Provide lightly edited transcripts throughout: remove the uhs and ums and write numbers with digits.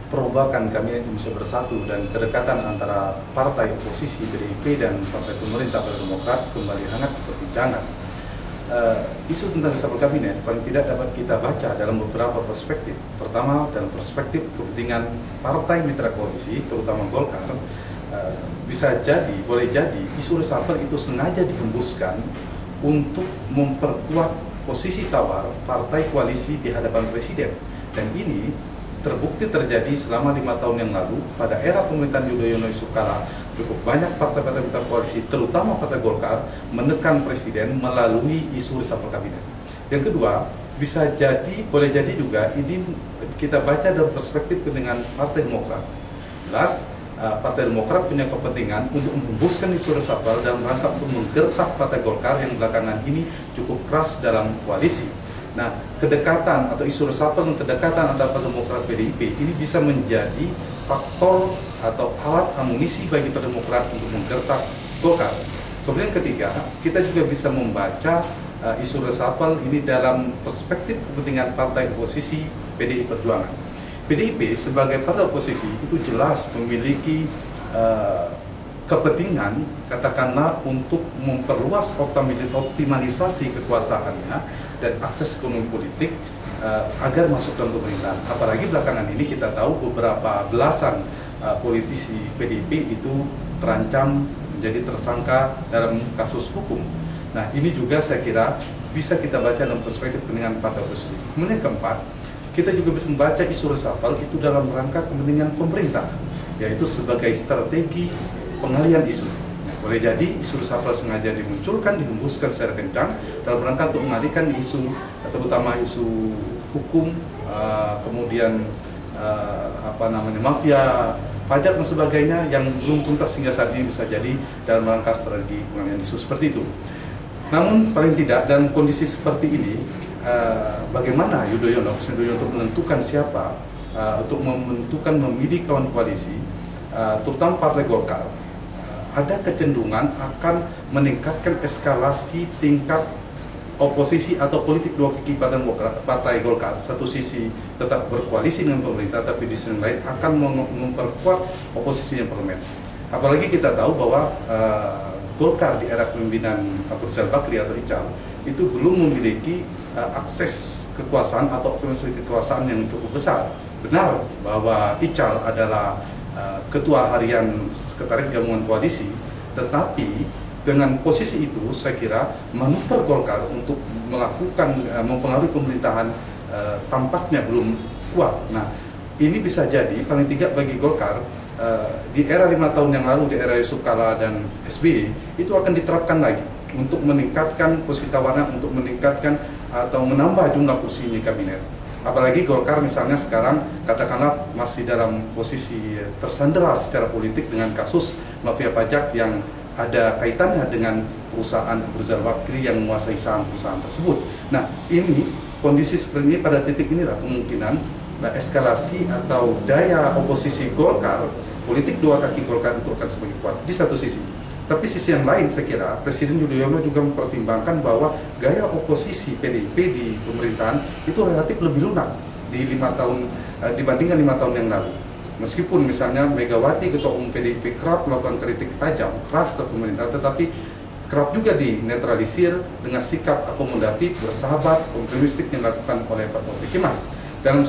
perombakan kabinet Indonesia Bersatu dan kedekatan antara partai oposisi PDIP dan partai pemerintah Partai Demokrat kembali hangat diperbincangkan. Isu tentang reshuffle kabinet paling tidak dapat kita baca dalam beberapa perspektif. Pertama, dalam perspektif kepentingan partai mitra koalisi, terutama Golkar, boleh jadi isu reshuffle itu sengaja dihembuskan untuk memperkuat posisi tawar partai koalisi di hadapan presiden. Dan ini terbukti terjadi selama 5 tahun yang lalu pada era pemerintahan Yudhoyono Yusuf Kala. Cukup banyak partai-partai mitra koalisi, terutama partai Golkar, menekan presiden melalui isu reshuffle kabinet. Yang kedua, boleh jadi juga ini kita baca dalam perspektif kepentingan Partai Demokrat. Jelas, Partai Demokrat punya kepentingan untuk menghembuskan isu reshuffle dalam rangka untuk menggertak Partai Golkar yang belakangan ini cukup keras dalam koalisi. Nah, kedekatan atau isu reshuffle dan kedekatan antara Partai Demokrat dan PDIP ini bisa menjadi faktor atau alat amunisi bagi Partai Demokrat untuk menggertak Golkar. Kemudian ketiga, kita juga bisa membaca isu reshuffle ini dalam perspektif kepentingan partai oposisi PDI Perjuangan. PDIP sebagai partai oposisi itu jelas memiliki kepentingan, katakanlah, untuk memperluas optimalisasi kekuasaannya dan akses ekonomi politik agar masuk dalam pemerintahan. Apalagi belakangan ini kita tahu beberapa belasan politisi PDIP itu terancam menjadi tersangka dalam kasus hukum. Nah, ini juga saya kira bisa kita baca dalam perspektif kepentingan partai oposisi. Kemudian keempat, kita juga bisa membaca isu reshuffle itu dalam rangka kepentingan pemerintah, yaitu sebagai strategi pengalihan isu. Boleh jadi isu reshuffle sengaja dimunculkan, dihembuskan secara kencang dalam rangka untuk mengalihkan isu, terutama isu hukum, kemudian mafia pajak dan sebagainya yang belum tuntas hingga saat ini, bisa jadi dalam rangka strategi pengalihan isu seperti itu. Namun paling tidak dalam kondisi seperti ini, bagaimana Presiden Yudhoyono untuk menentukan siapa, untuk memilih kawan koalisi, terutama Partai Golkar, ada kecenderungan akan meningkatkan eskalasi tingkat oposisi atau politik dua kaki Partai Golkar. Satu sisi tetap berkoalisi dengan pemerintah, tapi di sisi lain akan memperkuat oposisi yang parlemen. Apalagi kita tahu bahwa Golkar di era kepemimpinan Abu Rizal Bakri atau Ical itu belum memiliki akses kekuasaan atau optimalisasi kekuasaan yang cukup besar. Benar bahwa Ical adalah ketua harian sekretariat gabungan koalisi, tetapi dengan posisi itu saya kira manuver Golkar untuk melakukan mempengaruhi pemerintahan tampaknya belum kuat. Nah, ini bisa jadi paling tidak bagi Golkar di era 5 tahun yang lalu, di era Yusuf Kala dan SBY, itu akan diterapkan lagi untuk meningkatkan posisi tawarnya, untuk meningkatkan atau menambah jumlah kursi di kabinet. Apalagi Golkar misalnya sekarang katakanlah masih dalam posisi tersandera secara politik dengan kasus mafia pajak yang ada kaitannya dengan perusahaan Abu Rizal Bakri yang menguasai saham perusahaan tersebut. Nah, ini kondisi seperti ini, pada titik inilah kemungkinan eskalasi atau daya oposisi Golkar, politik dua kaki Golkar itu akan semakin kuat di satu sisi. Tapi sisi yang lain saya kira Presiden Yudhoyono juga mempertimbangkan bahwa gaya oposisi PDIP di pemerintahan itu relatif lebih lunak di 5 tahun dibandingkan 5 tahun yang lalu. Meskipun misalnya Megawati, ketua umum PDIP, kerap melakukan kritik tajam keras terhadap pemerintah, tetapi kerap juga dinetralisir dengan sikap akomodatif, bersahabat, kompromistik yang dilakukan oleh Pak Taufik Kimas. Dalam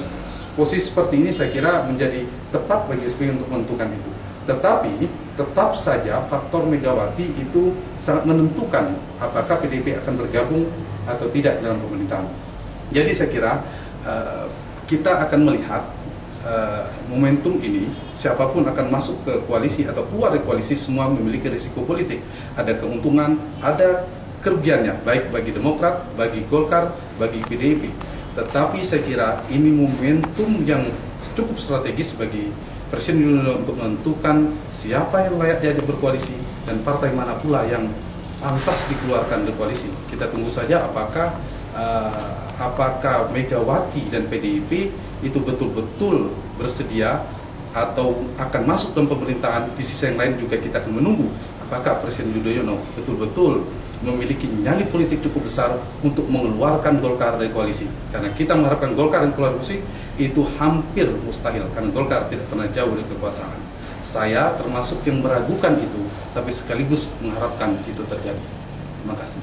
posisi seperti ini saya kira menjadi tepat bagi SBY untuk menentukan itu. Tetapi tetap saja faktor Megawati itu sangat menentukan apakah PDIP akan bergabung atau tidak dalam pemerintahan. Jadi saya kira kita akan melihat momentum ini, siapapun akan masuk ke koalisi atau keluar dari koalisi, semua memiliki risiko politik. Ada keuntungan, ada kerugiannya, baik bagi Demokrat, bagi Golkar, bagi PDIP. Tetapi saya kira ini momentum yang cukup strategis bagi Presiden Yudhoyono untuk menentukan siapa yang layak jadi berkoalisi dan partai mana pula yang pantas dikeluarkan dari koalisi. Kita tunggu saja apakah Megawati dan PDIP itu betul-betul bersedia atau akan masuk dalam pemerintahan. Di sisi yang lain juga kita akan menunggu apakah Presiden Yudhoyono betul-betul memiliki nyali politik cukup besar untuk mengeluarkan Golkar dari koalisi. Karena kita mengharapkan Golkar dari koalisi itu hampir mustahil, karena Golkar tidak pernah jauh dari kekuasaan. Saya termasuk yang meragukan itu, tapi sekaligus mengharapkan itu terjadi. Terima kasih.